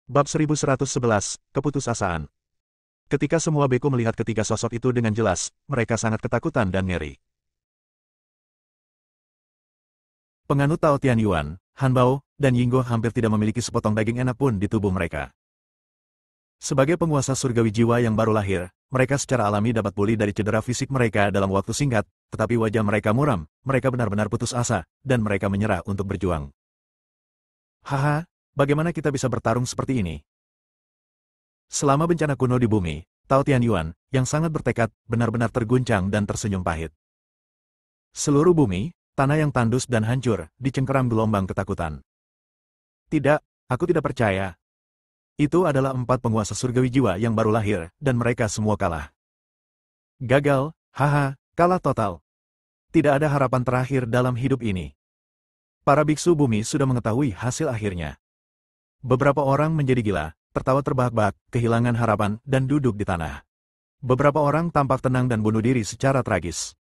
Bab 1111, Keputusasaan. Ketika semua beku melihat ketiga sosok itu dengan jelas, mereka sangat ketakutan dan ngeri. Penganut Tao Tianyuan, Han Bao, dan Yinggo hampir tidak memiliki sepotong daging enak pun di tubuh mereka. Sebagai penguasa surgawi jiwa yang baru lahir, mereka secara alami dapat pulih dari cedera fisik mereka dalam waktu singkat, tetapi wajah mereka muram, mereka benar-benar putus asa, dan mereka menyerah untuk berjuang. Haha, bagaimana kita bisa bertarung seperti ini? Selama bencana kuno di bumi, Tao Tianyuan, yang sangat bertekad, benar-benar terguncang dan tersenyum pahit. Seluruh bumi, tanah yang tandus dan hancur, dicengkeram gelombang ketakutan. Tidak, aku tidak percaya. Itu adalah 4 penguasa surgawi jiwa yang baru lahir, dan mereka semua kalah. Gagal, haha, kalah total. Tidak ada harapan terakhir dalam hidup ini. Para biksu bumi sudah mengetahui hasil akhirnya. Beberapa orang menjadi gila, tertawa terbahak-bahak, kehilangan harapan, dan duduk di tanah. Beberapa orang tampak tenang dan bunuh diri secara tragis.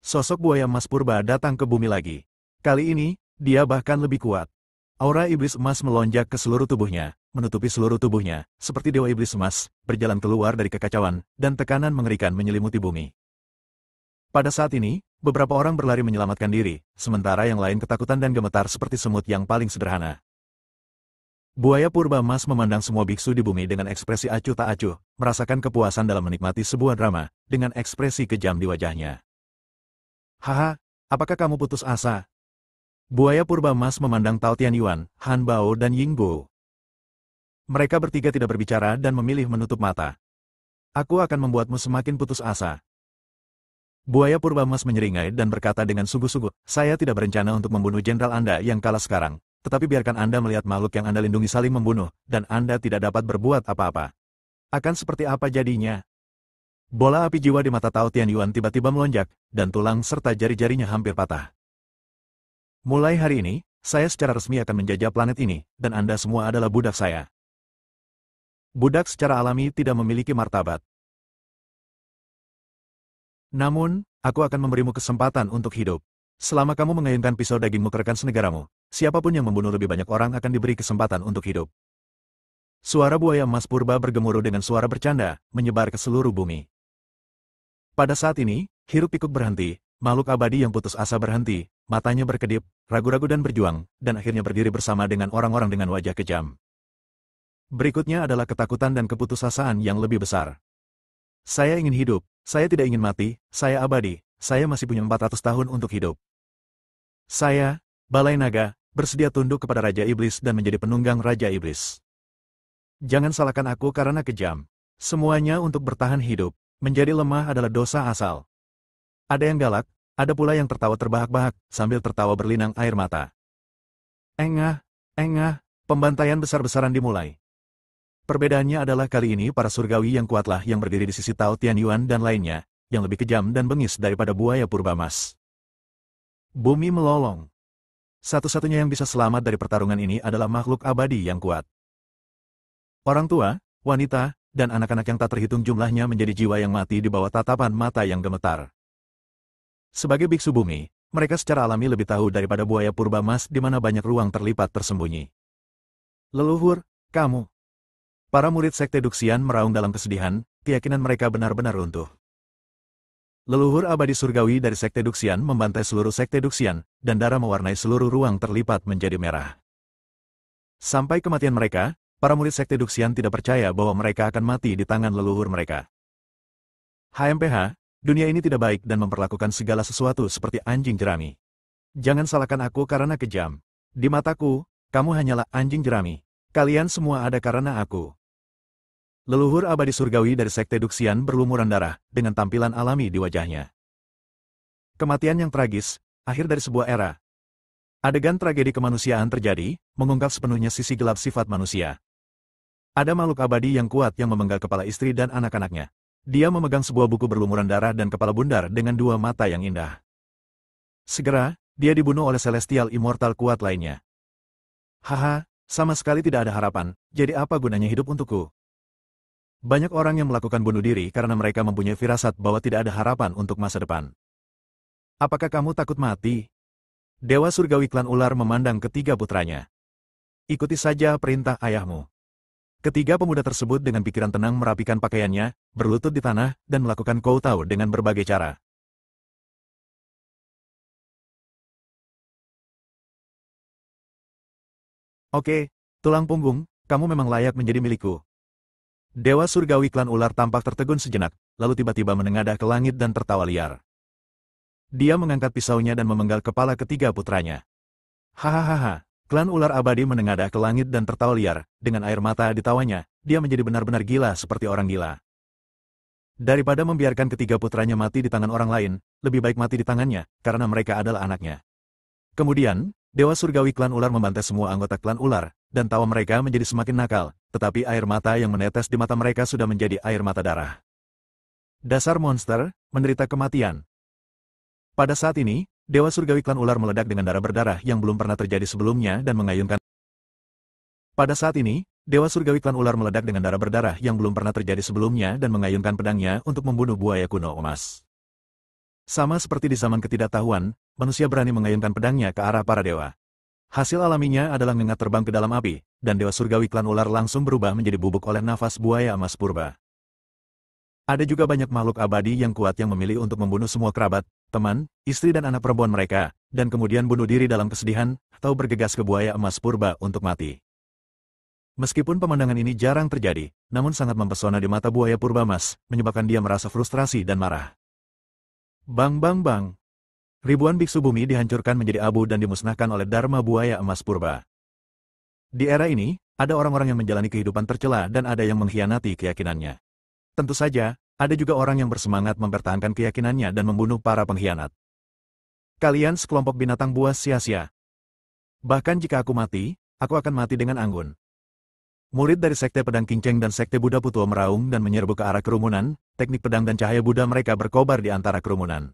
Sosok buaya emas purba datang ke bumi lagi. Kali ini, dia bahkan lebih kuat. Aura iblis emas melonjak ke seluruh tubuhnya, menutupi seluruh tubuhnya, seperti dewa iblis emas, berjalan keluar dari kekacauan, dan tekanan mengerikan menyelimuti bumi. Pada saat ini, beberapa orang berlari menyelamatkan diri, sementara yang lain ketakutan dan gemetar seperti semut yang paling sederhana. Buaya purba emas memandang semua biksu di bumi dengan ekspresi acuh tak acuh, merasakan kepuasan dalam menikmati sebuah drama, dengan ekspresi kejam di wajahnya. Haha, apakah kamu putus asa? Buaya purba emas memandang Tao Tianyuan, Han Bao dan Yingbo. Mereka bertiga tidak berbicara dan memilih menutup mata. Aku akan membuatmu semakin putus asa. Buaya purba emas menyeringai dan berkata dengan sungguh-sungguh, saya tidak berencana untuk membunuh jenderal Anda yang kalah sekarang, tetapi biarkan Anda melihat makhluk yang Anda lindungi saling membunuh, dan Anda tidak dapat berbuat apa-apa. Akan seperti apa jadinya? Bola api jiwa di mata Tao Tianyuan tiba-tiba melonjak, dan tulang serta jari-jarinya hampir patah. Mulai hari ini, saya secara resmi akan menjajah planet ini, dan Anda semua adalah budak saya. Budak secara alami tidak memiliki martabat. Namun, aku akan memberimu kesempatan untuk hidup. Selama kamu mengayunkan pisau dagingmu ke rekan senegaramu, siapapun yang membunuh lebih banyak orang akan diberi kesempatan untuk hidup. Suara buaya emas purba bergemuruh dengan suara bercanda, menyebar ke seluruh bumi. Pada saat ini, hiruk-pikuk berhenti, makhluk abadi yang putus asa berhenti, matanya berkedip, ragu-ragu dan berjuang, dan akhirnya berdiri bersama dengan orang-orang dengan wajah kejam. Berikutnya adalah ketakutan dan keputusasaan yang lebih besar. Saya ingin hidup, saya tidak ingin mati, saya abadi, saya masih punya 400 tahun untuk hidup. Saya, Balai Naga, bersedia tunduk kepada Raja Iblis dan menjadi penunggang Raja Iblis. Jangan salahkan aku karena kejam. Semuanya untuk bertahan hidup, menjadi lemah adalah dosa asal. Ada yang galak, ada pula yang tertawa terbahak-bahak, sambil tertawa berlinang air mata. Engah, pembantaian besar-besaran dimulai. Perbedaannya adalah kali ini para surgawi yang kuatlah yang berdiri di sisi Tao Tianyuan dan lainnya, yang lebih kejam dan bengis daripada buaya purba emas. Bumi melolong. Satu-satunya yang bisa selamat dari pertarungan ini adalah makhluk abadi yang kuat. Orang tua, wanita, dan anak-anak yang tak terhitung jumlahnya menjadi jiwa yang mati di bawah tatapan mata yang gemetar. Sebagai biksu bumi, mereka secara alami lebih tahu daripada buaya purba emas di mana banyak ruang terlipat tersembunyi. Leluhur, kamu. Para murid Sekte Duxian meraung dalam kesedihan, keyakinan mereka benar-benar runtuh. Leluhur abadi surgawi dari Sekte Duxian membantai seluruh Sekte Duxian, dan darah mewarnai seluruh ruang terlipat menjadi merah. Sampai kematian mereka, para murid Sekte Duxian tidak percaya bahwa mereka akan mati di tangan leluhur mereka. HMPH, dunia ini tidak baik dan memperlakukan segala sesuatu seperti anjing jerami. Jangan salahkan aku karena kejam. Di mataku, kamu hanyalah anjing jerami. Kalian semua ada karena aku. Leluhur abadi surgawi dari Sekte Duxian berlumuran darah, dengan tampilan alami di wajahnya. Kematian yang tragis, akhir dari sebuah era. Adegan tragedi kemanusiaan terjadi, mengungkap sepenuhnya sisi gelap sifat manusia. Ada makhluk abadi yang kuat yang memenggal kepala istri dan anak-anaknya. Dia memegang sebuah buku berlumuran darah dan kepala bundar dengan 2 mata yang indah. Segera, dia dibunuh oleh Celestial Immortal kuat lainnya. Haha, sama sekali tidak ada harapan, jadi apa gunanya hidup untukku? Banyak orang yang melakukan bunuh diri karena mereka mempunyai firasat bahwa tidak ada harapan untuk masa depan. Apakah kamu takut mati? Dewa surgawi klan ular memandang ketiga putranya. Ikuti saja perintah ayahmu. Ketiga pemuda tersebut dengan pikiran tenang merapikan pakaiannya, berlutut di tanah, dan melakukan kowtow dengan berbagai cara. Oke, tulang punggung, kamu memang layak menjadi milikku. Dewa surgawi klan ular tampak tertegun sejenak, lalu tiba-tiba menengadah ke langit dan tertawa liar. Dia mengangkat pisaunya dan memenggal kepala ketiga putranya. Hahaha, klan ular abadi menengadah ke langit dan tertawa liar, dengan air mata di tawanya, dia menjadi benar-benar gila seperti orang gila. Daripada membiarkan ketiga putranya mati di tangan orang lain, lebih baik mati di tangannya, karena mereka adalah anaknya. Kemudian, Dewa Surgawi klan ular membantai semua anggota klan ular, dan tawa mereka menjadi semakin nakal, tetapi air mata yang menetes di mata mereka sudah menjadi air mata darah. Dasar monster, menderita kematian. Pada saat ini, Dewa Surgawi klan ular meledak dengan darah berdarah yang belum pernah terjadi sebelumnya dan mengayunkan. Pada saat ini, Dewa Surgawi klan ular meledak dengan darah berdarah yang belum pernah terjadi sebelumnya dan mengayunkan pedangnya untuk membunuh buaya kuno emas. Sama seperti di zaman ketidaktahuan, manusia berani mengayunkan pedangnya ke arah para dewa. Hasil alaminya adalah ngengat terbang ke dalam api, dan Dewa Surgawi klan ular langsung berubah menjadi bubuk oleh nafas buaya emas purba. Ada juga banyak makhluk abadi yang kuat yang memilih untuk membunuh semua kerabat, teman, istri dan anak perempuan mereka, dan kemudian bunuh diri dalam kesedihan, atau bergegas ke buaya emas purba untuk mati. Meskipun pemandangan ini jarang terjadi, namun sangat mempesona di mata buaya purba emas, menyebabkan dia merasa frustrasi dan marah. Bang bang bang. Ribuan biksu bumi dihancurkan menjadi abu dan dimusnahkan oleh Dharma buaya emas purba. Di era ini, ada orang-orang yang menjalani kehidupan tercela dan ada yang mengkhianati keyakinannya. Tentu saja, ada juga orang yang bersemangat mempertahankan keyakinannya dan membunuh para pengkhianat. Kalian sekelompok binatang buas sia-sia. Bahkan jika aku mati, aku akan mati dengan anggun. Murid dari Sekte Pedang Kinceng dan Sekte Buddha Putua meraung dan menyerbu ke arah kerumunan, teknik pedang dan cahaya Buddha mereka berkobar di antara kerumunan.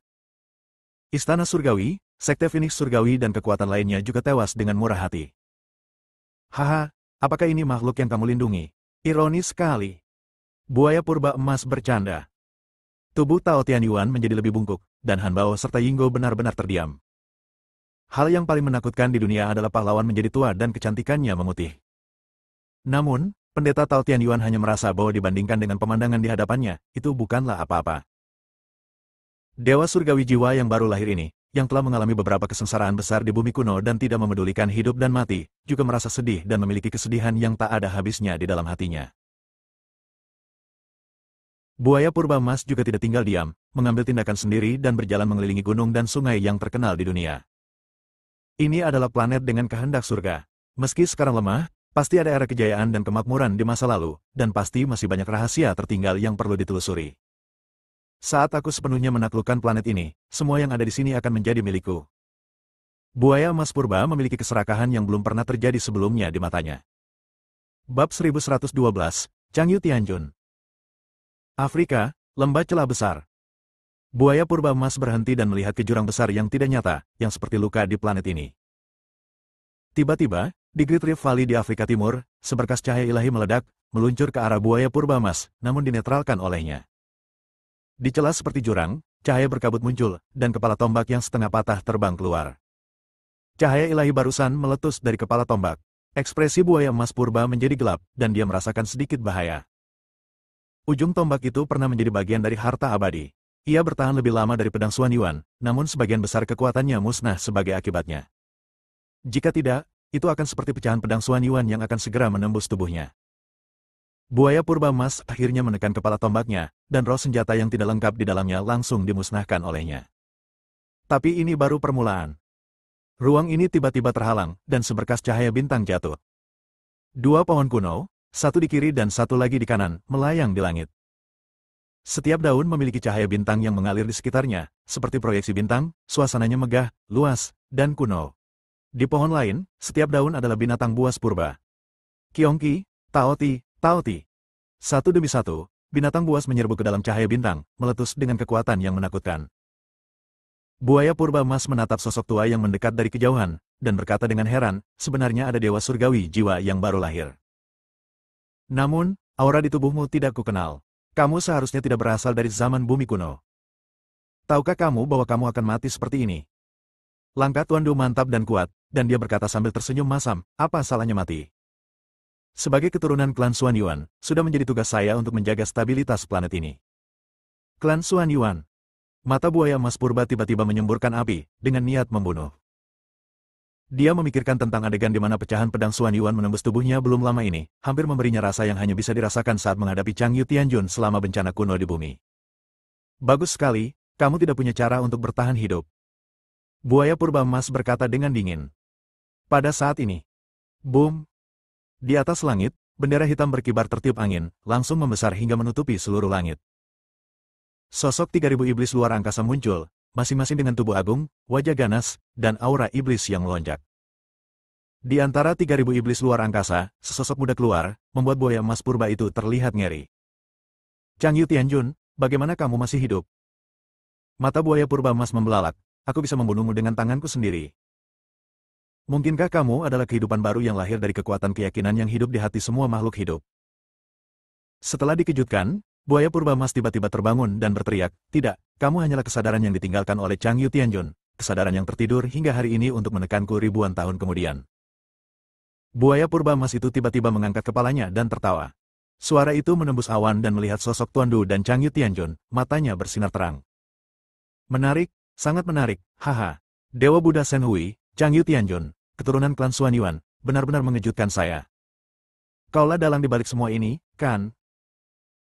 Istana Surgawi, Sekte Phoenix Surgawi dan kekuatan lainnya juga tewas dengan murah hati. Haha, apakah ini makhluk yang kamu lindungi? Ironis sekali. Buaya purba emas bercanda. Tubuh Tao Tianyuan menjadi lebih bungkuk, dan Han Bao serta Yinggo benar-benar terdiam. Hal yang paling menakutkan di dunia adalah pahlawan menjadi tua dan kecantikannya memutih. Namun, pendeta Tao Tianyuan hanya merasa bahwa dibandingkan dengan pemandangan di hadapannya, itu bukanlah apa-apa. Dewa surgawi jiwa yang baru lahir ini, yang telah mengalami beberapa kesengsaraan besar di bumi kuno dan tidak memedulikan hidup dan mati, juga merasa sedih dan memiliki kesedihan yang tak ada habisnya di dalam hatinya. Buaya purba emas juga tidak tinggal diam, mengambil tindakan sendiri dan berjalan mengelilingi gunung dan sungai yang terkenal di dunia. Ini adalah planet dengan kehendak surga. Meski sekarang lemah, pasti ada era kejayaan dan kemakmuran di masa lalu, dan pasti masih banyak rahasia tertinggal yang perlu ditelusuri. Saat aku sepenuhnya menaklukkan planet ini, semua yang ada di sini akan menjadi milikku. Buaya emas purba memiliki keserakahan yang belum pernah terjadi sebelumnya di matanya. Bab 1112, Changyu Tianjun. Afrika, lembah celah besar. Buaya purba emas berhenti dan melihat ke jurang besar yang tidak nyata, yang seperti luka di planet ini. Tiba-tiba, di Great Rift Valley di Afrika Timur, seberkas cahaya ilahi meledak, meluncur ke arah buaya purba emas, namun dinetralkan olehnya. Di celah seperti jurang, cahaya berkabut muncul, dan kepala tombak yang setengah patah terbang keluar. Cahaya ilahi barusan meletus dari kepala tombak. Ekspresi buaya emas purba menjadi gelap, dan dia merasakan sedikit bahaya. Ujung tombak itu pernah menjadi bagian dari harta abadi. Ia bertahan lebih lama dari pedang Xuan Yuan, namun sebagian besar kekuatannya musnah sebagai akibatnya. Jika tidak, itu akan seperti pecahan pedang Xuan Yuan yang akan segera menembus tubuhnya. Buaya purba emas akhirnya menekan kepala tombaknya, dan roh senjata yang tidak lengkap di dalamnya langsung dimusnahkan olehnya. Tapi ini baru permulaan. Ruang ini tiba-tiba terhalang, dan seberkas cahaya bintang jatuh. Dua pohon kuno, satu di kiri dan satu lagi di kanan, melayang di langit. Setiap daun memiliki cahaya bintang yang mengalir di sekitarnya, seperti proyeksi bintang, suasananya megah, luas, dan kuno. Di pohon lain, setiap daun adalah binatang buas purba. Kiongki, Taoti, Taoti. Satu demi satu, binatang buas menyerbu ke dalam cahaya bintang, meletus dengan kekuatan yang menakutkan. Buaya purba emas menatap sosok tua yang mendekat dari kejauhan, dan berkata dengan heran, sebenarnya ada dewa surgawi jiwa yang baru lahir. Namun, aura di tubuhmu tidak kukenal. Kamu seharusnya tidak berasal dari zaman bumi kuno. Tahukah kamu bahwa kamu akan mati seperti ini? Langkah Tuan Du mantap dan kuat, dan dia berkata sambil tersenyum masam, apa salahnya mati? Sebagai keturunan klan Xuan Yuan, sudah menjadi tugas saya untuk menjaga stabilitas planet ini. Klan Xuan Yuan. Mata buaya emas purba tiba-tiba menyemburkan api, dengan niat membunuh. Dia memikirkan tentang adegan di mana pecahan pedang Xuan Yuan menembus tubuhnya belum lama ini, hampir memberinya rasa yang hanya bisa dirasakan saat menghadapi Chang Yu Tianjun selama bencana kuno di bumi. Bagus sekali, kamu tidak punya cara untuk bertahan hidup. Buaya purba emas berkata dengan dingin. Pada saat ini, boom! Di atas langit, bendera hitam berkibar tertiup angin, langsung membesar hingga menutupi seluruh langit. Sosok 3.000 iblis luar angkasa muncul, masing-masing dengan tubuh agung, wajah ganas, dan aura iblis yang melonjak. Di antara 3.000 iblis luar angkasa, sesosok muda keluar, membuat buaya emas purba itu terlihat ngeri. Chang Yu Tianjun, bagaimana kamu masih hidup? Mata buaya purba emas membelalak, aku bisa membunuhmu dengan tanganku sendiri. Mungkinkah kamu adalah kehidupan baru yang lahir dari kekuatan keyakinan yang hidup di hati semua makhluk hidup? Setelah dikejutkan, buaya purba emas tiba-tiba terbangun dan berteriak, tidak, kamu hanyalah kesadaran yang ditinggalkan oleh Chang Yu Tianjun, kesadaran yang tertidur hingga hari ini untuk menekanku ribuan tahun kemudian. Buaya purba emas itu tiba-tiba mengangkat kepalanya dan tertawa. Suara itu menembus awan dan melihat sosok Tuan Du dan Chang Yu Tianjun, matanya bersinar terang. Menarik, sangat menarik, haha. Dewa Buddha Shen Hui, Chang Yu Tianjun, keturunan klan Xuan Yuan, benar-benar mengejutkan saya. Kaulah dalang di balik semua ini, kan?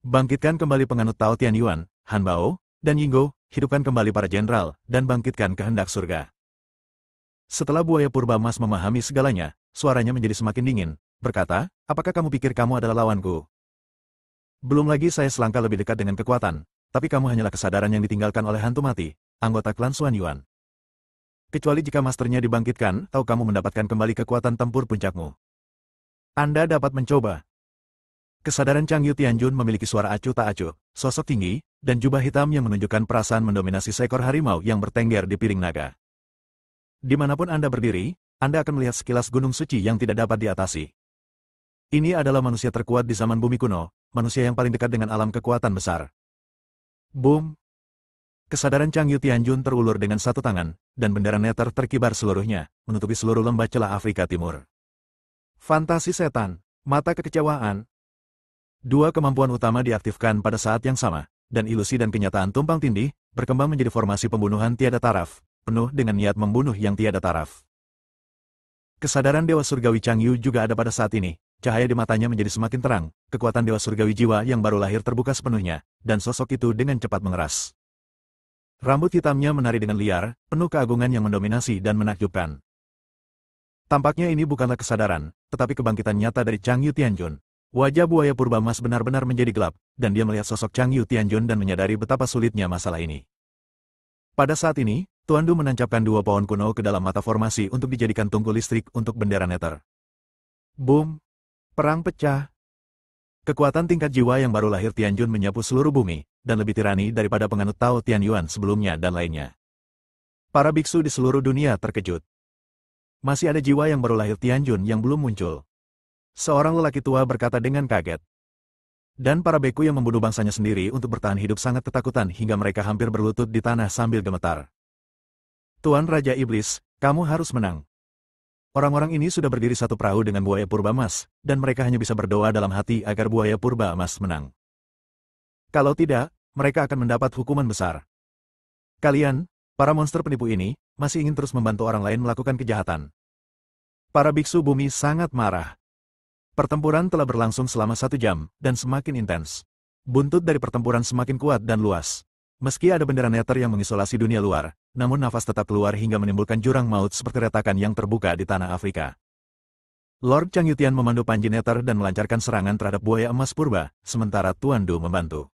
Bangkitkan kembali penganut Tao Tian Yuan, Han Bao, dan Yinggo, hidupkan kembali para jenderal, dan bangkitkan kehendak surga. Setelah buaya purba emas memahami segalanya, suaranya menjadi semakin dingin, berkata, apakah kamu pikir kamu adalah lawanku? Belum lagi saya selangkah lebih dekat dengan kekuatan, tapi kamu hanyalah kesadaran yang ditinggalkan oleh hantu mati, anggota klan Xuan Yuan. Kecuali jika masternya dibangkitkan, atau kamu mendapatkan kembali kekuatan tempur puncakmu. Anda dapat mencoba. Kesadaran Chang Yu Tianjun memiliki suara acuh tak acuh, sosok tinggi, dan jubah hitam yang menunjukkan perasaan mendominasi seekor harimau yang bertengger di piring naga. Dimanapun Anda berdiri, Anda akan melihat sekilas gunung suci yang tidak dapat diatasi. Ini adalah manusia terkuat di zaman bumi kuno, manusia yang paling dekat dengan alam kekuatan besar. Boom! Kesadaran Chang Yu Tianjun terulur dengan satu tangan, dan bendera Nether terkibar seluruhnya, menutupi seluruh lembah celah Afrika Timur. Fantasi setan, mata kekecewaan. Dua kemampuan utama diaktifkan pada saat yang sama, dan ilusi dan kenyataan tumpang tindih, berkembang menjadi formasi pembunuhan tiada taraf, penuh dengan niat membunuh yang tiada taraf. Kesadaran Dewa Surgawi Chang Yu juga ada pada saat ini, cahaya di matanya menjadi semakin terang, kekuatan Dewa Surgawi jiwa yang baru lahir terbuka sepenuhnya, dan sosok itu dengan cepat mengeras. Rambut hitamnya menari dengan liar, penuh keagungan yang mendominasi dan menakjubkan. Tampaknya ini bukanlah kesadaran, tetapi kebangkitan nyata dari Chang Yu Tianjun. Wajah buaya purba emas benar-benar menjadi gelap, dan dia melihat sosok Chang Yu Tianjun dan menyadari betapa sulitnya masalah ini. Pada saat ini, Tuan Du menancapkan dua pohon kuno ke dalam mata formasi untuk dijadikan tungku listrik untuk bendera Nether. Boom! Perang pecah. Kekuatan tingkat jiwa yang baru lahir Tianjun menyapu seluruh bumi, dan lebih tirani daripada penganut Tao Tian Yuan sebelumnya dan lainnya. Para biksu di seluruh dunia terkejut. Masih ada jiwa yang baru lahir Tianjun yang belum muncul. Seorang lelaki tua berkata dengan kaget. Dan para beku yang membunuh bangsanya sendiri untuk bertahan hidup sangat ketakutan hingga mereka hampir berlutut di tanah sambil gemetar. Tuan Raja Iblis, kamu harus menang. Orang-orang ini sudah berdiri satu perahu dengan buaya purba emas, dan mereka hanya bisa berdoa dalam hati agar buaya purba emas menang. Kalau tidak, mereka akan mendapat hukuman besar. Kalian, para monster penipu ini, masih ingin terus membantu orang lain melakukan kejahatan. Para biksu bumi sangat marah. Pertempuran telah berlangsung selama 1 jam, dan semakin intens. Buntut dari pertempuran semakin kuat dan luas. Meski ada bendera Nether yang mengisolasi dunia luar, namun nafas tetap keluar hingga menimbulkan jurang maut seperti retakan yang terbuka di tanah Afrika. Lord Chang Yutian memandu panji Nether dan melancarkan serangan terhadap buaya emas purba, sementara Tuan Du membantu.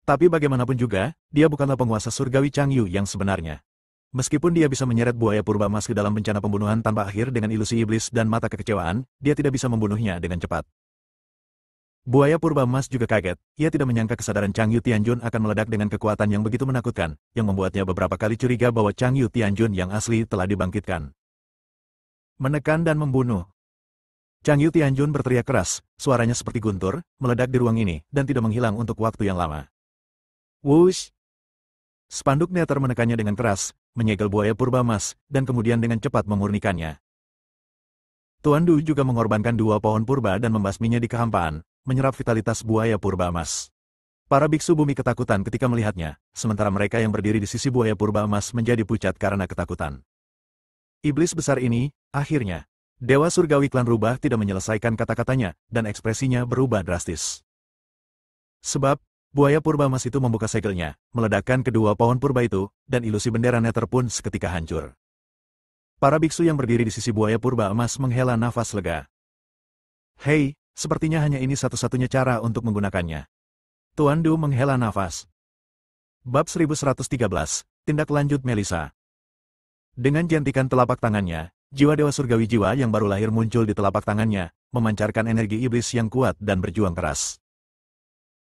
Tapi bagaimanapun juga, dia bukanlah penguasa surgawi Chang Yu yang sebenarnya. Meskipun dia bisa menyeret buaya purba emas ke dalam bencana pembunuhan tanpa akhir dengan ilusi iblis dan mata kekecewaan, dia tidak bisa membunuhnya dengan cepat. Buaya purba emas juga kaget, ia tidak menyangka kesadaran Chang Yu Tianjun akan meledak dengan kekuatan yang begitu menakutkan, yang membuatnya beberapa kali curiga bahwa Chang Yu Tianjun yang asli telah dibangkitkan. Menekan dan membunuh. Chang Yu Tianjun berteriak keras, suaranya seperti guntur, meledak di ruang ini, dan tidak menghilang untuk waktu yang lama. Wush! Spanduk Nether menekannya dengan keras, menyegel buaya purba emas, dan kemudian dengan cepat memurnikannya. Tuan Du juga mengorbankan 2 pohon purba dan membasminya di kehampaan, menyerap vitalitas buaya purba emas. Para biksu bumi ketakutan ketika melihatnya, sementara mereka yang berdiri di sisi buaya purba emas menjadi pucat karena ketakutan. Iblis besar ini, akhirnya, Dewa Surgawi klan rubah tidak menyelesaikan kata-katanya, dan ekspresinya berubah drastis. Sebab, buaya purba emas itu membuka segelnya, meledakkan kedua pohon purba itu, dan ilusi bendera Nether pun seketika hancur. Para biksu yang berdiri di sisi buaya purba emas menghela nafas lega. Hei, sepertinya hanya ini satu-satunya cara untuk menggunakannya. Tuan Du menghela nafas. Bab 1113, Tindak Lanjut Melissa. Dengan jentikan telapak tangannya, jiwa Dewa Surgawi jiwa yang baru lahir muncul di telapak tangannya, memancarkan energi iblis yang kuat dan berjuang keras.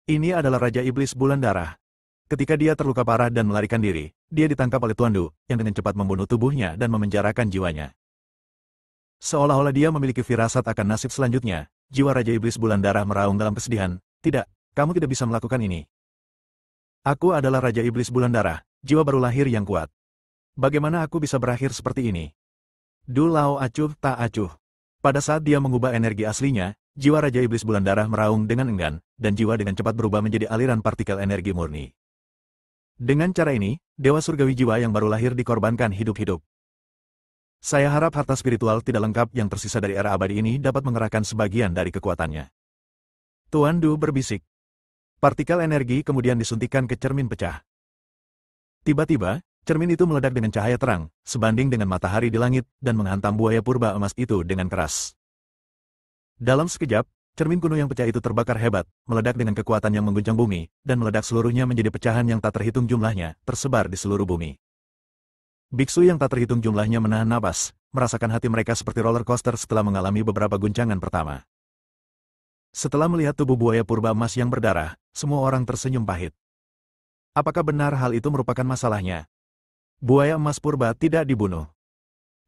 Ini adalah Raja Iblis Bulan Darah. Ketika dia terluka parah dan melarikan diri, dia ditangkap oleh Tuan Du, yang dengan cepat membunuh tubuhnya dan memenjarakan jiwanya. Seolah-olah dia memiliki firasat akan nasib selanjutnya, jiwa Raja Iblis Bulan Darah meraung dalam kesedihan. Tidak, kamu tidak bisa melakukan ini. Aku adalah Raja Iblis Bulan Darah, jiwa baru lahir yang kuat. Bagaimana aku bisa berakhir seperti ini? Du Lao acuh tak acuh. Pada saat dia mengubah energi aslinya, jiwa Raja Iblis Bulan Darah meraung dengan enggan, dan jiwa dengan cepat berubah menjadi aliran partikel energi murni. Dengan cara ini, Dewa Surgawi jiwa yang baru lahir dikorbankan hidup-hidup. Saya harap harta spiritual tidak lengkap yang tersisa dari era abadi ini dapat mengerahkan sebagian dari kekuatannya. Tuan Du berbisik. Partikel energi kemudian disuntikkan ke cermin pecah. Tiba-tiba, cermin itu meledak dengan cahaya terang, sebanding dengan matahari di langit, dan menghantam buaya purba emas itu dengan keras. Dalam sekejap, cermin kuno yang pecah itu terbakar hebat, meledak dengan kekuatan yang mengguncang bumi, dan meledak seluruhnya menjadi pecahan yang tak terhitung jumlahnya, tersebar di seluruh bumi. Biksu yang tak terhitung jumlahnya menahan napas, merasakan hati mereka seperti roller coaster setelah mengalami beberapa guncangan pertama. Setelah melihat tubuh buaya purba emas yang berdarah, semua orang tersenyum pahit. Apakah benar hal itu merupakan masalahnya? Buaya emas purba tidak dibunuh.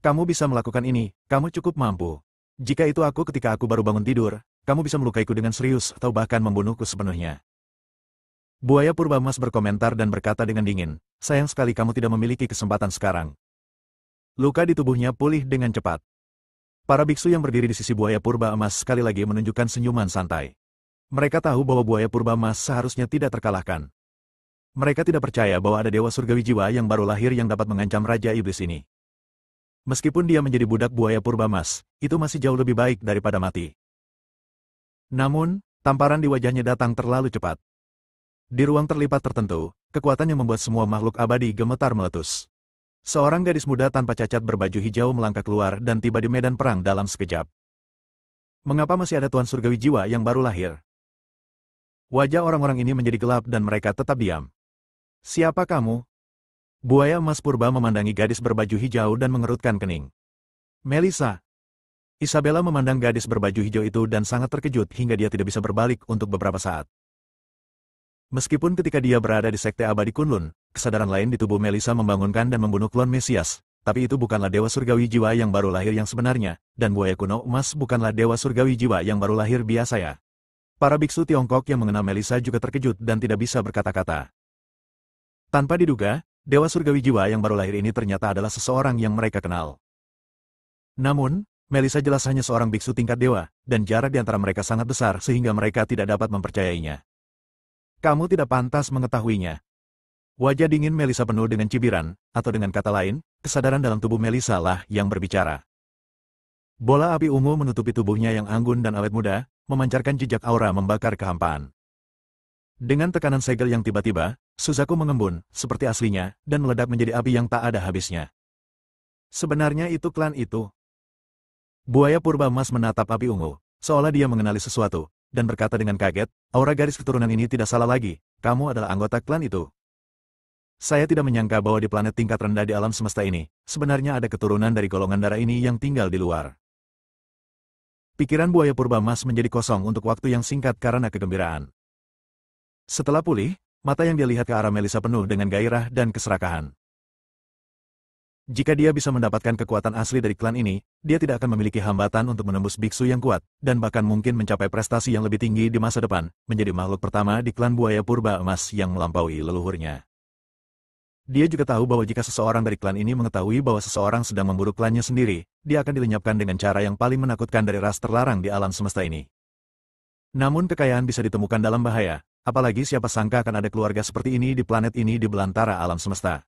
Kamu bisa melakukan ini, kamu cukup mampu. Jika itu aku ketika aku baru bangun tidur, kamu bisa melukaiku dengan serius atau bahkan membunuhku sepenuhnya. Buaya purba emas berkomentar dan berkata dengan dingin, sayang sekali kamu tidak memiliki kesempatan sekarang. Luka di tubuhnya pulih dengan cepat. Para biksu yang berdiri di sisi buaya purba emas sekali lagi menunjukkan senyuman santai. Mereka tahu bahwa buaya purba emas seharusnya tidak terkalahkan. Mereka tidak percaya bahwa ada Dewa Surgawi jiwa yang baru lahir yang dapat mengancam Raja Iblis ini. Meskipun dia menjadi budak buaya purba emas, itu masih jauh lebih baik daripada mati. Namun, tamparan di wajahnya datang terlalu cepat. Di ruang terlipat tertentu, kekuatan yang membuat semua makhluk abadi gemetar meletus. Seorang gadis muda tanpa cacat berbaju hijau melangkah keluar dan tiba di medan perang dalam sekejap. Mengapa masih ada Tuan Surgawi jiwa yang baru lahir? Wajah orang-orang ini menjadi gelap dan mereka tetap diam. Siapa kamu? Buaya emas purba memandangi gadis berbaju hijau dan mengerutkan kening. Melissa. Isabella memandang gadis berbaju hijau itu dan sangat terkejut hingga dia tidak bisa berbalik untuk beberapa saat. Meskipun ketika dia berada di Sekte Abadi Kunlun, kesadaran lain di tubuh Melissa membangunkan dan membunuh klon Mesias, tapi itu bukanlah Dewa Surgawi jiwa yang baru lahir yang sebenarnya, dan buaya kuno emas bukanlah Dewa Surgawi jiwa yang baru lahir biasa ya. Para biksu Tiongkok yang mengenal Melissa juga terkejut dan tidak bisa berkata-kata. Tanpa diduga, Dewa Surgawi jiwa yang baru lahir ini ternyata adalah seseorang yang mereka kenal. Namun, Melissa jelas hanya seorang biksu tingkat dewa, dan jarak di antara mereka sangat besar sehingga mereka tidak dapat mempercayainya. Kamu tidak pantas mengetahuinya. Wajah dingin Melissa penuh dengan cibiran, atau dengan kata lain, kesadaran dalam tubuh Melissa lah yang berbicara. Bola api ungu menutupi tubuhnya yang anggun dan awet muda, memancarkan jejak aura membakar kehampaan. Dengan tekanan segel yang tiba-tiba, Suzaku mengembun, seperti aslinya, dan meledak menjadi api yang tak ada habisnya. Sebenarnya itu klan itu. Buaya purba emas menatap api ungu, seolah dia mengenali sesuatu, dan berkata dengan kaget, aura garis keturunan ini tidak salah lagi, kamu adalah anggota klan itu. Saya tidak menyangka bahwa di planet tingkat rendah di alam semesta ini, sebenarnya ada keturunan dari golongan darah ini yang tinggal di luar. Pikiran buaya purba emas menjadi kosong untuk waktu yang singkat karena kegembiraan. Setelah pulih, mata yang dia lihat ke arah Melissa penuh dengan gairah dan keserakahan. Jika dia bisa mendapatkan kekuatan asli dari klan ini, dia tidak akan memiliki hambatan untuk menembus biksu yang kuat, dan bahkan mungkin mencapai prestasi yang lebih tinggi di masa depan, menjadi makhluk pertama di klan buaya purba emas yang melampaui leluhurnya. Dia juga tahu bahwa jika seseorang dari klan ini mengetahui bahwa seseorang sedang memburu klannya sendiri, dia akan dilenyapkan dengan cara yang paling menakutkan dari ras terlarang di alam semesta ini. Namun kekayaan bisa ditemukan dalam bahaya, apalagi siapa sangka akan ada keluarga seperti ini di planet ini di belantara alam semesta.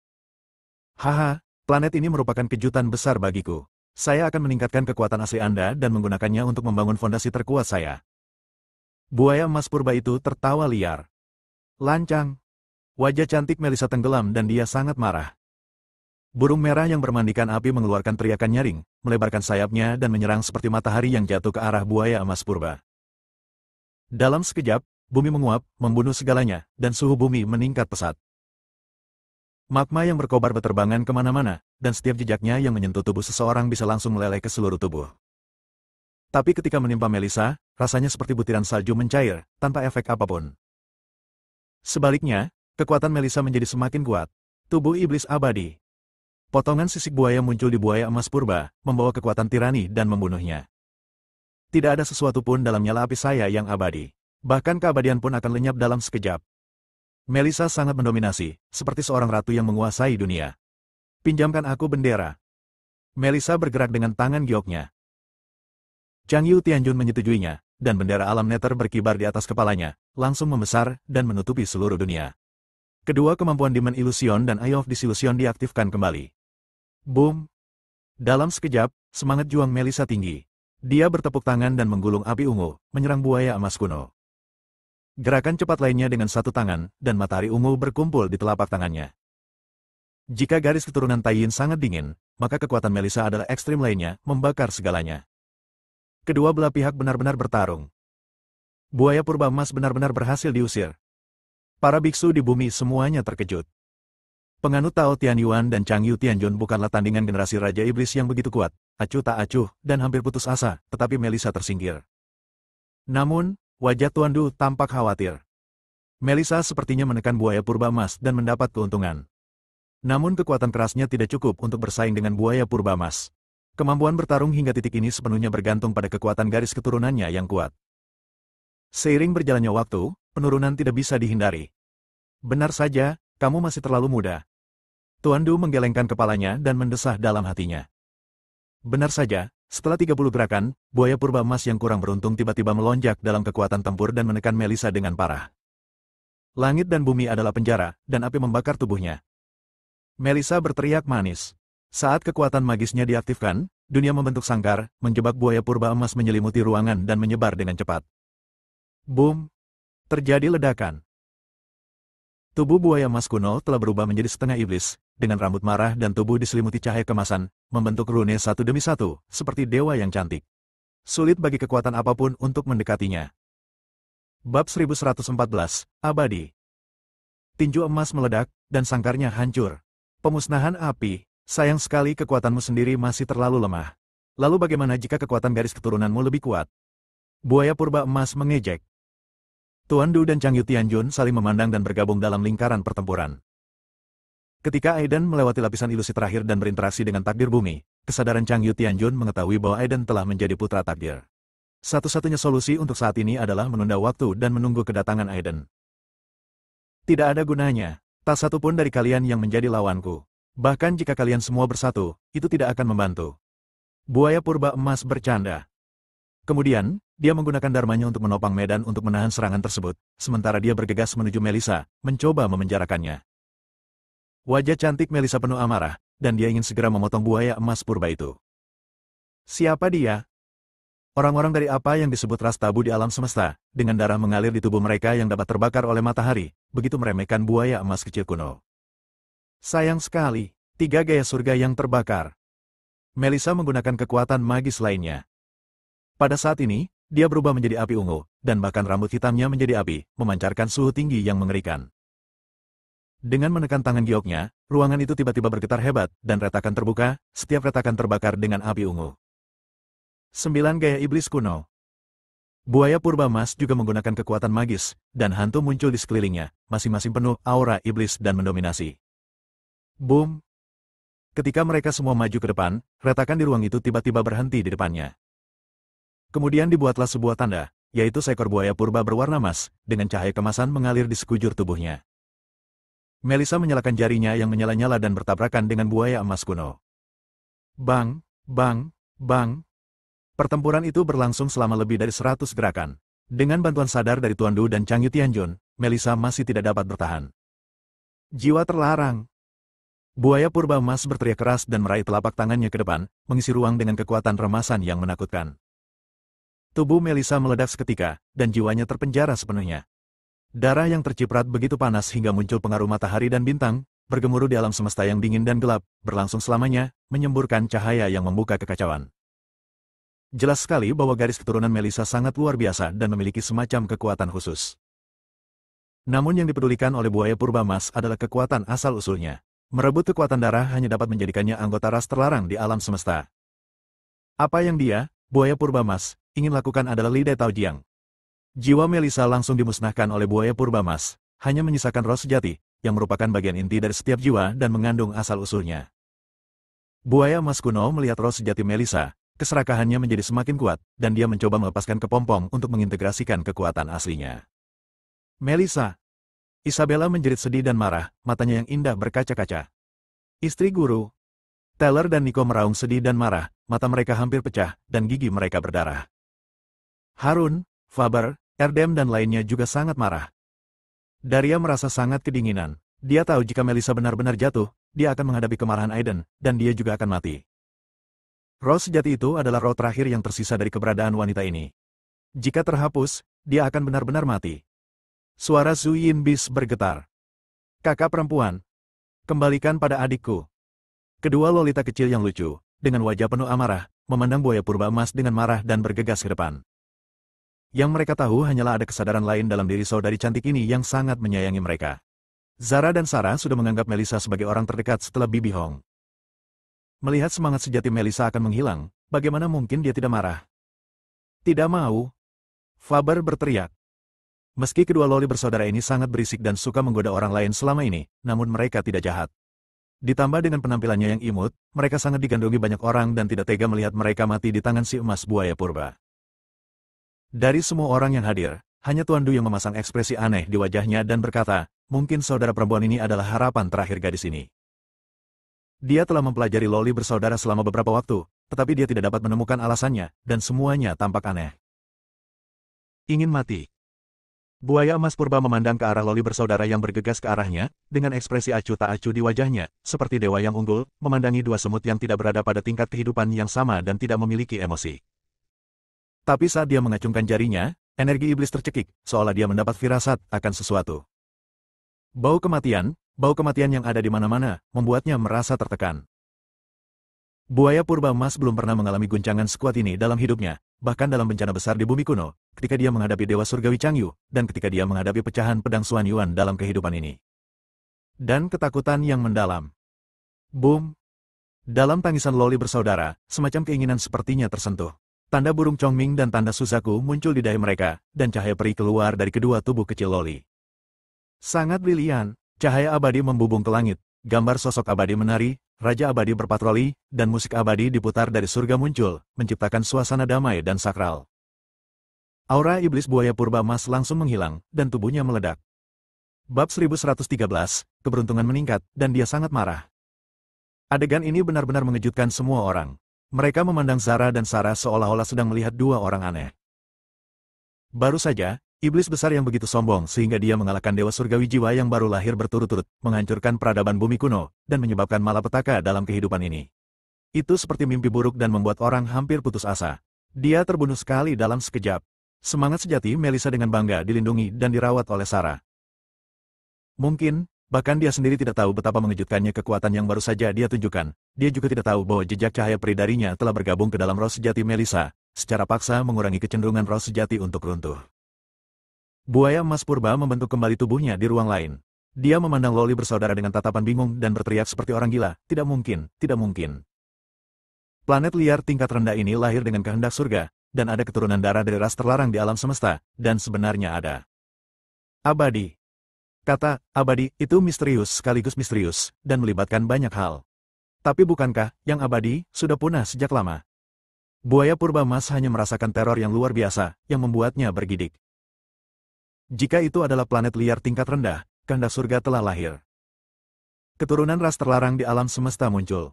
Haha, planet ini merupakan kejutan besar bagiku. Saya akan meningkatkan kekuatan asli Anda dan menggunakannya untuk membangun fondasi terkuat saya. Buaya emas purba itu tertawa liar. Lancang. Wajah cantik Melissa tenggelam dan dia sangat marah. Burung merah yang bermandikan api mengeluarkan teriakan nyaring, melebarkan sayapnya dan menyerang seperti matahari yang jatuh ke arah buaya emas purba. Dalam sekejap, bumi menguap, membunuh segalanya, dan suhu bumi meningkat pesat. Magma yang berkobar berterbangan kemana-mana, dan setiap jejaknya yang menyentuh tubuh seseorang bisa langsung meleleh ke seluruh tubuh. Tapi ketika menimpa Melissa, rasanya seperti butiran salju mencair, tanpa efek apapun. Sebaliknya, kekuatan Melissa menjadi semakin kuat. Tubuh iblis abadi. Potongan sisik buaya muncul di buaya emas purba, membawa kekuatan tirani dan membunuhnya. Tidak ada sesuatu pun dalam nyala api saya yang abadi. Bahkan keabadian pun akan lenyap dalam sekejap. Melissa sangat mendominasi, seperti seorang ratu yang menguasai dunia. Pinjamkan aku bendera. Melissa bergerak dengan tangan gioknya. Chang Yu Tianjun menyetujuinya, dan bendera alam Nether berkibar di atas kepalanya, langsung membesar dan menutupi seluruh dunia. Kedua kemampuan Demon Illusion dan Eye of Disillusion diaktifkan kembali. Boom! Dalam sekejap, semangat juang Melissa tinggi. Dia bertepuk tangan dan menggulung api ungu, menyerang buaya emas kuno. Gerakan cepat lainnya dengan satu tangan, dan matahari ungu berkumpul di telapak tangannya. Jika garis keturunan Taiyin sangat dingin, maka kekuatan Melissa adalah ekstrim lainnya, membakar segalanya. Kedua belah pihak benar-benar bertarung. Buaya purba emas benar-benar berhasil diusir. Para biksu di bumi semuanya terkejut. Penganut Tao Tianyuan dan Chang Yu Tianjun bukanlah tandingan generasi Raja Iblis yang begitu kuat, acuh tak acuh, dan hampir putus asa, tetapi Melissa tersingkir. Namun, wajah Tuan Du tampak khawatir. Melissa sepertinya menekan buaya purba emas dan mendapat keuntungan. Namun kekuatan kerasnya tidak cukup untuk bersaing dengan buaya purba emas. Kemampuan bertarung hingga titik ini sepenuhnya bergantung pada kekuatan garis keturunannya yang kuat. Seiring berjalannya waktu, penurunan tidak bisa dihindari. Benar saja, kamu masih terlalu muda. Tuan Du menggelengkan kepalanya dan mendesah dalam hatinya. Benar saja, setelah 30 gerakan, buaya purba emas yang kurang beruntung tiba-tiba melonjak dalam kekuatan tempur dan menekan Melissa dengan parah. Langit dan bumi adalah penjara, dan api membakar tubuhnya. Melissa berteriak manis. Saat kekuatan magisnya diaktifkan, dunia membentuk sangkar, menjebak buaya purba emas menyelimuti ruangan dan menyebar dengan cepat. Boom! Terjadi ledakan. Tubuh buaya emas kuno telah berubah menjadi setengah iblis, dengan rambut marah dan tubuh diselimuti cahaya kemasan, membentuk rune satu demi satu, seperti dewa yang cantik. Sulit bagi kekuatan apapun untuk mendekatinya. Bab 1114, Abadi. Tinju emas meledak, dan sangkarnya hancur. Pemusnahan api, sayang sekali kekuatanmu sendiri masih terlalu lemah. Lalu bagaimana jika kekuatan garis keturunanmu lebih kuat? Buaya purba emas mengejek. Tuan Du dan Chang Yu Tianjun saling memandang dan bergabung dalam lingkaran pertempuran. Ketika Aiden melewati lapisan ilusi terakhir dan berinteraksi dengan takdir bumi, kesadaran Chang Yu Tianjun mengetahui bahwa Aiden telah menjadi putra takdir. Satu-satunya solusi untuk saat ini adalah menunda waktu dan menunggu kedatangan Aiden. Tidak ada gunanya, tak satu pun dari kalian yang menjadi lawanku. Bahkan jika kalian semua bersatu, itu tidak akan membantu. Buaya purba emas bercanda. Kemudian, dia menggunakan dharmanya untuk menopang medan untuk menahan serangan tersebut, sementara dia bergegas menuju Melissa, mencoba memenjarakannya. Wajah cantik Melissa penuh amarah, dan dia ingin segera memotong buaya emas purba itu. Siapa dia? Orang-orang dari apa yang disebut ras tabu di alam semesta, dengan darah mengalir di tubuh mereka yang dapat terbakar oleh matahari, begitu meremehkan buaya emas kecil kuno. Sayang sekali, 3 gaya surga yang terbakar. Melissa menggunakan kekuatan magis lainnya. Pada saat ini, dia berubah menjadi api ungu, dan bahkan rambut hitamnya menjadi api, memancarkan suhu tinggi yang mengerikan. Dengan menekan tangan gioknya, ruangan itu tiba-tiba bergetar hebat, dan retakan terbuka, setiap retakan terbakar dengan api ungu. 9 gaya iblis kuno. Buaya purba emas juga menggunakan kekuatan magis, dan hantu muncul di sekelilingnya, masing-masing penuh aura iblis dan mendominasi. Boom! Ketika mereka semua maju ke depan, retakan di ruang itu tiba-tiba berhenti di depannya. Kemudian dibuatlah sebuah tanda, yaitu seekor buaya purba berwarna emas, dengan cahaya kemasan mengalir di sekujur tubuhnya. Melissa menyalakan jarinya yang menyala-nyala dan bertabrakan dengan buaya emas kuno. Bang, bang, bang. Pertempuran itu berlangsung selama lebih dari 100 gerakan. Dengan bantuan sadar dari Tuan Du dan Chang Yu Tianjun, Melissa masih tidak dapat bertahan. Jiwa terlarang. Buaya purba emas berteriak keras dan meraih telapak tangannya ke depan, mengisi ruang dengan kekuatan remasan yang menakutkan. Tubuh Melissa meledak seketika, dan jiwanya terpenjara sepenuhnya. Darah yang terciprat begitu panas hingga muncul pengaruh matahari dan bintang, bergemuruh di alam semesta yang dingin dan gelap, berlangsung selamanya, menyemburkan cahaya yang membuka kekacauan. Jelas sekali bahwa garis keturunan Melissa sangat luar biasa dan memiliki semacam kekuatan khusus. Namun yang dipedulikan oleh buaya purba emas adalah kekuatan asal-usulnya. Merebut kekuatan darah hanya dapat menjadikannya anggota ras terlarang di alam semesta. Apa yang dia, buaya purba emas, ingin lakukan adalah Li Dai Taojiang. Jiwa Melissa langsung dimusnahkan oleh buaya purba emas, hanya menyisakan roh sejati, yang merupakan bagian inti dari setiap jiwa dan mengandung asal-usulnya. Buaya emas kuno melihat roh sejati Melissa, keserakahannya menjadi semakin kuat, dan dia mencoba melepaskan kepompong untuk mengintegrasikan kekuatan aslinya. Melissa. Isabella menjerit sedih dan marah, matanya yang indah berkaca-kaca. Istri guru. Taylor dan Nico meraung sedih dan marah, mata mereka hampir pecah, dan gigi mereka berdarah. Harun, Faber, Erdem dan lainnya juga sangat marah. Daria merasa sangat kedinginan. Dia tahu jika Melissa benar-benar jatuh, dia akan menghadapi kemarahan Aiden, dan dia juga akan mati. Roh sejati itu adalah roh terakhir yang tersisa dari keberadaan wanita ini. Jika terhapus, dia akan benar-benar mati. Suara Zhu Yinbis bergetar. Kakak perempuan. Kembalikan pada adikku. Kedua lolita kecil yang lucu, dengan wajah penuh amarah, memandang buaya purba emas dengan marah dan bergegas ke depan. Yang mereka tahu hanyalah ada kesadaran lain dalam diri saudari cantik ini yang sangat menyayangi mereka. Zara dan Sarah sudah menganggap Melissa sebagai orang terdekat setelah Bibi Hong. Melihat semangat sejati Melissa akan menghilang, bagaimana mungkin dia tidak marah? Tidak mau. Faber berteriak. Meski kedua loli bersaudara ini sangat berisik dan suka menggoda orang lain selama ini, namun mereka tidak jahat. Ditambah dengan penampilannya yang imut, mereka sangat digandrungi banyak orang dan tidak tega melihat mereka mati di tangan si emas buaya purba. Dari semua orang yang hadir, hanya Tuan Du yang memasang ekspresi aneh di wajahnya dan berkata, mungkin saudara perempuan ini adalah harapan terakhir gadis ini. Dia telah mempelajari loli bersaudara selama beberapa waktu, tetapi dia tidak dapat menemukan alasannya, dan semuanya tampak aneh. Ingin mati. Buaya emas purba memandang ke arah loli bersaudara yang bergegas ke arahnya, dengan ekspresi acuh tak acuh di wajahnya, seperti dewa yang unggul, memandangi dua semut yang tidak berada pada tingkat kehidupan yang sama dan tidak memiliki emosi. Tapi saat dia mengacungkan jarinya, energi iblis tercekik, seolah dia mendapat firasat akan sesuatu. Bau kematian yang ada di mana-mana, membuatnya merasa tertekan. Buaya purba emas belum pernah mengalami guncangan sekuat ini dalam hidupnya, bahkan dalam bencana besar di bumi kuno, ketika dia menghadapi Dewa Surgawi Chang Yu, dan ketika dia menghadapi pecahan pedang Xuan Yuan dalam kehidupan ini. Dan ketakutan yang mendalam. Boom! Dalam tangisan loli bersaudara, semacam keinginan sepertinya tersentuh. Tanda burung Chongming dan tanda Suzaku muncul di dahi mereka, dan cahaya peri keluar dari kedua tubuh kecil loli. Sangat brilian, cahaya abadi membubung ke langit, gambar sosok abadi menari, Raja Abadi berpatroli, dan musik abadi diputar dari surga muncul, menciptakan suasana damai dan sakral. Aura iblis buaya purba emas langsung menghilang, dan tubuhnya meledak. Bab 1113, keberuntungan meningkat, dan dia sangat marah. Adegan ini benar-benar mengejutkan semua orang. Mereka memandang Zara dan Sarah seolah-olah sedang melihat dua orang aneh. Baru saja, iblis besar yang begitu sombong sehingga dia mengalahkan Dewa Surgawi Jiwa yang baru lahir berturut-turut, menghancurkan peradaban bumi kuno, dan menyebabkan malapetaka dalam kehidupan ini. Itu seperti mimpi buruk dan membuat orang hampir putus asa. Dia terbunuh sekali dalam sekejap. Semangat sejati Melissa dengan bangga dilindungi dan dirawat oleh Sarah. Mungkin, bahkan dia sendiri tidak tahu betapa mengejutkannya kekuatan yang baru saja dia tunjukkan. Dia juga tidak tahu bahwa jejak cahaya peri darinya telah bergabung ke dalam roh sejati Melissa, secara paksa mengurangi kecenderungan roh sejati untuk runtuh. Buaya emas purba membentuk kembali tubuhnya di ruang lain. Dia memandang loli bersaudara dengan tatapan bingung dan berteriak seperti orang gila, tidak mungkin, tidak mungkin. Planet liar tingkat rendah ini lahir dengan kehendak surga, dan ada keturunan darah dari ras terlarang di alam semesta, dan sebenarnya ada. Abadi. Kata abadi itu misterius sekaligus misterius, dan melibatkan banyak hal. Tapi bukankah yang abadi sudah punah sejak lama? Buaya purba emas hanya merasakan teror yang luar biasa, yang membuatnya bergidik. Jika itu adalah planet liar tingkat rendah, kehendak surga telah lahir. Keturunan ras terlarang di alam semesta muncul.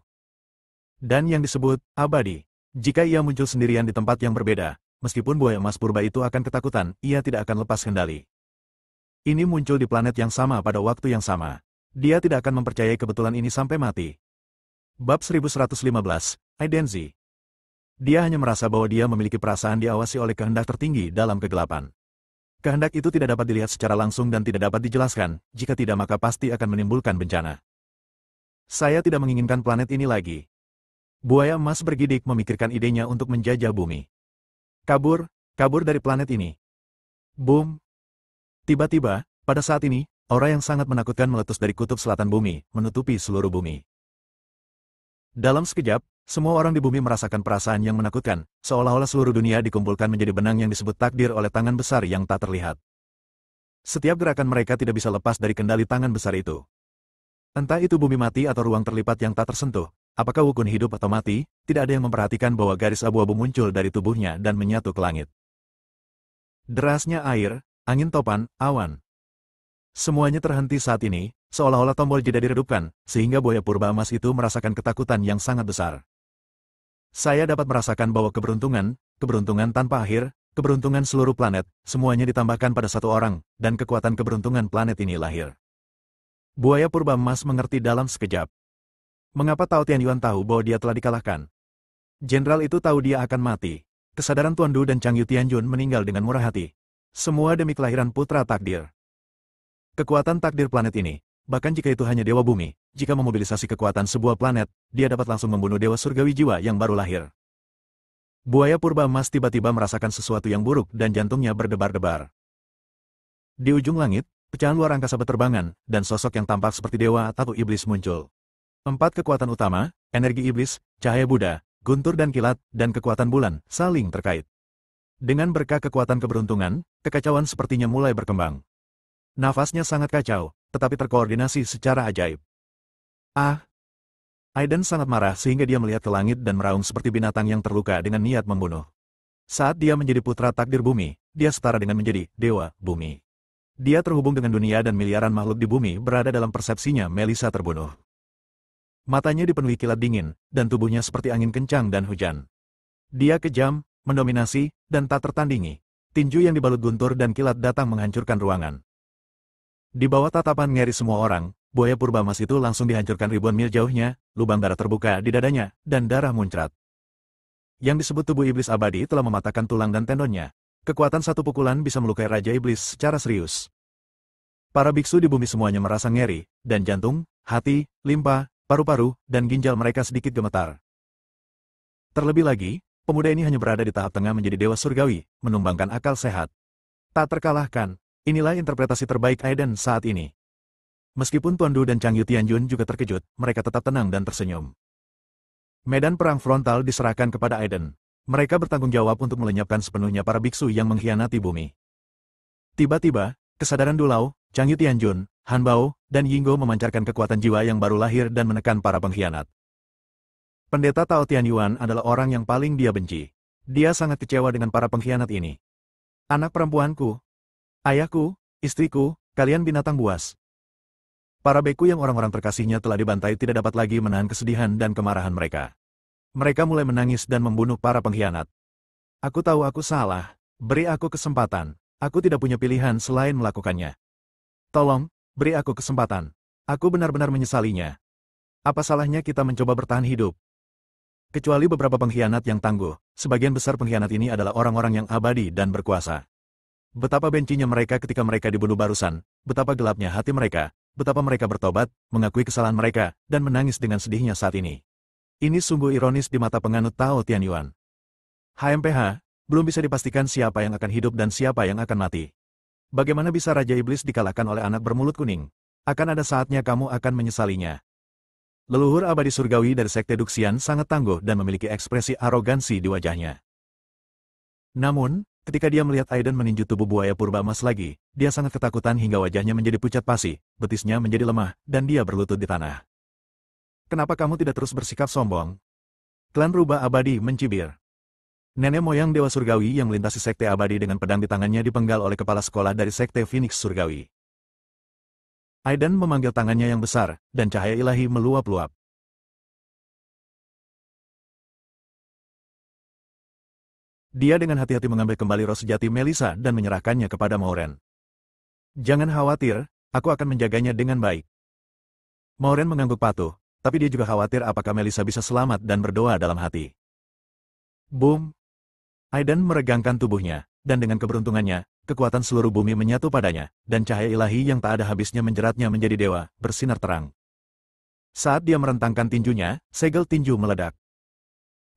Dan yang disebut abadi. Jika ia muncul sendirian di tempat yang berbeda, meskipun buaya emas purba itu akan ketakutan, ia tidak akan lepas kendali. Ini muncul di planet yang sama pada waktu yang sama. Dia tidak akan mempercayai kebetulan ini sampai mati. Bab 1115, Aidenzi. Dia hanya merasa bahwa dia memiliki perasaan diawasi oleh kehendak tertinggi dalam kegelapan. Kehendak itu tidak dapat dilihat secara langsung dan tidak dapat dijelaskan, jika tidak maka pasti akan menimbulkan bencana. Saya tidak menginginkan planet ini lagi. Buaya emas bergidik memikirkan idenya untuk menjajah bumi. Kabur dari planet ini. Boom. Tiba-tiba, pada saat ini, aura yang sangat menakutkan meletus dari kutub selatan bumi, menutupi seluruh bumi. Dalam sekejap, semua orang di bumi merasakan perasaan yang menakutkan, seolah-olah seluruh dunia dikumpulkan menjadi benang yang disebut takdir oleh tangan besar yang tak terlihat. Setiap gerakan mereka tidak bisa lepas dari kendali tangan besar itu. Entah itu bumi mati atau ruang terlipat yang tak tersentuh, apakah Wukun hidup atau mati, tidak ada yang memperhatikan bahwa garis abu-abu muncul dari tubuhnya dan menyatu ke langit. Derasnya air, angin topan, awan. Semuanya terhenti saat ini, seolah-olah tombol jeda diredupkan, sehingga buaya purba emas itu merasakan ketakutan yang sangat besar. Saya dapat merasakan bahwa keberuntungan tanpa akhir, keberuntungan seluruh planet, semuanya ditambahkan pada satu orang, dan kekuatan keberuntungan planet ini lahir. Buaya purba emas mengerti dalam sekejap. Mengapa Tao Tianyuan tahu bahwa dia telah dikalahkan? Jenderal itu tahu dia akan mati. Kesadaran Tuan Du dan Changyu Tianjun meninggal dengan murah hati. Semua demi kelahiran putra takdir. Kekuatan takdir planet ini, bahkan jika itu hanya dewa bumi, jika memobilisasi kekuatan sebuah planet, dia dapat langsung membunuh dewa surgawi jiwa yang baru lahir. Buaya purba emas tiba-tiba merasakan sesuatu yang buruk dan jantungnya berdebar-debar. Di ujung langit, pecahan luar angkasa berterbangan, dan sosok yang tampak seperti dewa atau iblis muncul. 4 kekuatan utama, energi iblis, cahaya Buddha, guntur dan kilat, dan kekuatan bulan, saling terkait. Dengan berkah kekuatan keberuntungan, kekacauan sepertinya mulai berkembang. Nafasnya sangat kacau, tetapi terkoordinasi secara ajaib. Aiden sangat marah sehingga dia melihat ke langit dan meraung seperti binatang yang terluka dengan niat membunuh. Saat dia menjadi putra takdir bumi, dia setara dengan menjadi dewa bumi. Dia terhubung dengan dunia dan miliaran makhluk di bumi berada dalam persepsinya Melissa terbunuh. Matanya dipenuhi kilat dingin, dan tubuhnya seperti angin kencang dan hujan. Dia kejam, mendominasi, dan tak tertandingi. Tinju yang dibalut guntur dan kilat datang menghancurkan ruangan. Di bawah tatapan ngeri semua orang, buaya purba emas itu langsung dihancurkan ribuan mil jauhnya, lubang darah terbuka di dadanya, dan darah muncrat. Yang disebut tubuh iblis abadi telah mematahkan tulang dan tendonnya. Kekuatan satu pukulan bisa melukai Raja Iblis secara serius. Para biksu di bumi semuanya merasa ngeri, dan jantung, hati, limpa, paru-paru, dan ginjal mereka sedikit gemetar. Terlebih lagi, pemuda ini hanya berada di tahap tengah menjadi dewa surgawi, menumbangkan akal sehat. Tak terkalahkan, inilah interpretasi terbaik Aiden saat ini. Meskipun Tuan Du dan Changyu Tianjun juga terkejut, mereka tetap tenang dan tersenyum. Medan perang frontal diserahkan kepada Aiden. Mereka bertanggung jawab untuk melenyapkan sepenuhnya para biksu yang mengkhianati bumi. Tiba-tiba, kesadaran Dulau, Changyu Tianjun, Han Bao, dan Yinggo memancarkan kekuatan jiwa yang baru lahir dan menekan para pengkhianat. Pendeta Tao Tianyuan adalah orang yang paling dia benci. Dia sangat kecewa dengan para pengkhianat ini. Anak perempuanku, ayahku, istriku, kalian binatang buas. Para beku yang orang-orang terkasihnya telah dibantai tidak dapat lagi menahan kesedihan dan kemarahan mereka. Mereka mulai menangis dan membunuh para pengkhianat. Aku tahu aku salah, beri aku kesempatan, aku tidak punya pilihan selain melakukannya. Tolong, beri aku kesempatan. Aku benar-benar menyesalinya. Apa salahnya kita mencoba bertahan hidup? Kecuali beberapa pengkhianat yang tangguh, sebagian besar pengkhianat ini adalah orang-orang yang abadi dan berkuasa. Betapa bencinya mereka ketika mereka dibunuh barusan, betapa gelapnya hati mereka, betapa mereka bertobat, mengakui kesalahan mereka, dan menangis dengan sedihnya saat ini. Ini sungguh ironis di mata penganut Tao Tianyuan. HMPH, belum bisa dipastikan siapa yang akan hidup dan siapa yang akan mati. Bagaimana bisa Raja Iblis dikalahkan oleh anak bermulut kuning? Akan ada saatnya kamu akan menyesalinya. Leluhur abadi surgawi dari Sekte Duxian sangat tangguh dan memiliki ekspresi arogansi di wajahnya. Namun, ketika dia melihat Aiden meninju tubuh buaya purba emas lagi, dia sangat ketakutan hingga wajahnya menjadi pucat pasi, betisnya menjadi lemah, dan dia berlutut di tanah. Kenapa kamu tidak terus bersikap sombong? Klan Rubah Abadi mencibir. Nenek moyang Dewa Surgawi yang melintasi Sekte Abadi dengan pedang di tangannya dipenggal oleh kepala sekolah dari Sekte Phoenix Surgawi. Aiden memanggil tangannya yang besar, dan cahaya ilahi meluap-luap. Dia dengan hati-hati mengambil kembali roh sejati Melissa dan menyerahkannya kepada Maureen. Jangan khawatir, aku akan menjaganya dengan baik. Maureen mengangguk patuh, tapi dia juga khawatir apakah Melissa bisa selamat dan berdoa dalam hati. Boom! Aiden meregangkan tubuhnya, dan dengan keberuntungannya, kekuatan seluruh bumi menyatu padanya, dan cahaya ilahi yang tak ada habisnya menjeratnya menjadi dewa, bersinar terang. Saat dia merentangkan tinjunya, segel tinju meledak.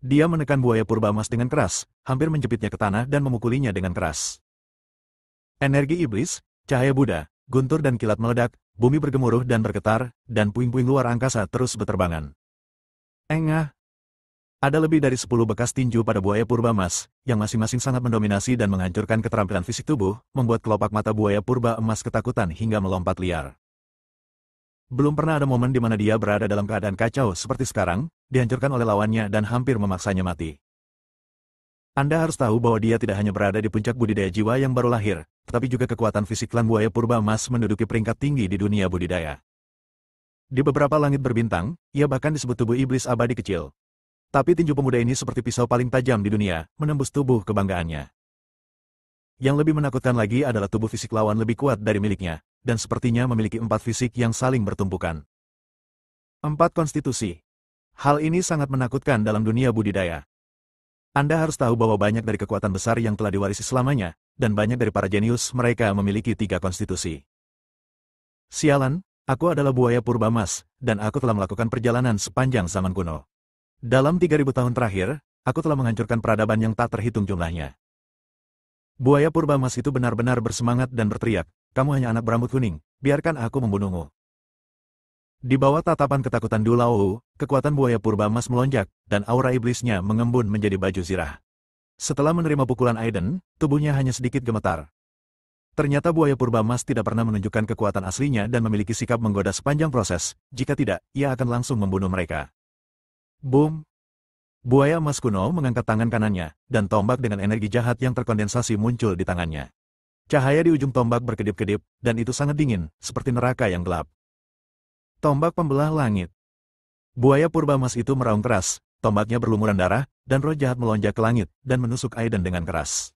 Dia menekan buaya purba emas dengan keras, hampir menjepitnya ke tanah dan memukulinya dengan keras. Energi iblis, cahaya Buddha, guntur dan kilat meledak, bumi bergemuruh dan bergetar, dan puing-puing luar angkasa terus berterbangan. Engah! Ada lebih dari 10 bekas tinju pada buaya purba emas, yang masing-masing sangat mendominasi dan menghancurkan keterampilan fisik tubuh, membuat kelopak mata buaya purba emas ketakutan hingga melompat liar. Belum pernah ada momen di mana dia berada dalam keadaan kacau seperti sekarang, dihancurkan oleh lawannya dan hampir memaksanya mati. Anda harus tahu bahwa dia tidak hanya berada di puncak budidaya jiwa yang baru lahir, tetapi juga kekuatan fisik klan buaya purba emas menduduki peringkat tinggi di dunia budidaya. Di beberapa langit berbintang, ia bahkan disebut tubuh iblis abadi kecil. Tapi tinju pemuda ini seperti pisau paling tajam di dunia, menembus tubuh kebanggaannya. Yang lebih menakutkan lagi adalah tubuh fisik lawan lebih kuat dari miliknya, dan sepertinya memiliki 4 fisik yang saling bertumpukan. 4 konstitusi. Hal ini sangat menakutkan dalam dunia budidaya. Anda harus tahu bahwa banyak dari kekuatan besar yang telah diwarisi selamanya, dan banyak dari para jenius mereka memiliki 3 konstitusi. Sialan, aku adalah buaya purba emas, dan aku telah melakukan perjalanan sepanjang zaman kuno. Dalam 3000 tahun terakhir, aku telah menghancurkan peradaban yang tak terhitung jumlahnya. Buaya purba emas itu benar-benar bersemangat dan berteriak, kamu hanya anak berambut kuning, biarkan aku membunuhmu. Di bawah tatapan ketakutan Du Laowu, kekuatan buaya purba emas melonjak, dan aura iblisnya mengembun menjadi baju zirah. Setelah menerima pukulan Aiden, tubuhnya hanya sedikit gemetar. Ternyata buaya purba emas tidak pernah menunjukkan kekuatan aslinya dan memiliki sikap menggoda sepanjang proses, jika tidak, ia akan langsung membunuh mereka. Boom! Buaya emas kuno mengangkat tangan kanannya, dan tombak dengan energi jahat yang terkondensasi muncul di tangannya. Cahaya di ujung tombak berkedip-kedip, dan itu sangat dingin, seperti neraka yang gelap. Tombak pembelah langit. Buaya purba emas itu meraung keras, tombaknya berlumuran darah, dan roh jahat melonjak ke langit, dan menusuk Aiden dengan keras.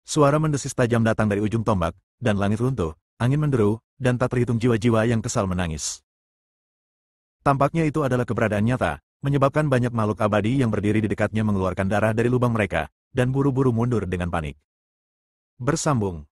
Suara mendesis tajam datang dari ujung tombak, dan langit runtuh, angin menderu, dan tak terhitung jiwa-jiwa yang kesal menangis. Tampaknya itu adalah keberadaan nyata, menyebabkan banyak makhluk abadi yang berdiri di dekatnya mengeluarkan darah dari lubang mereka, dan buru-buru mundur dengan panik. Bersambung.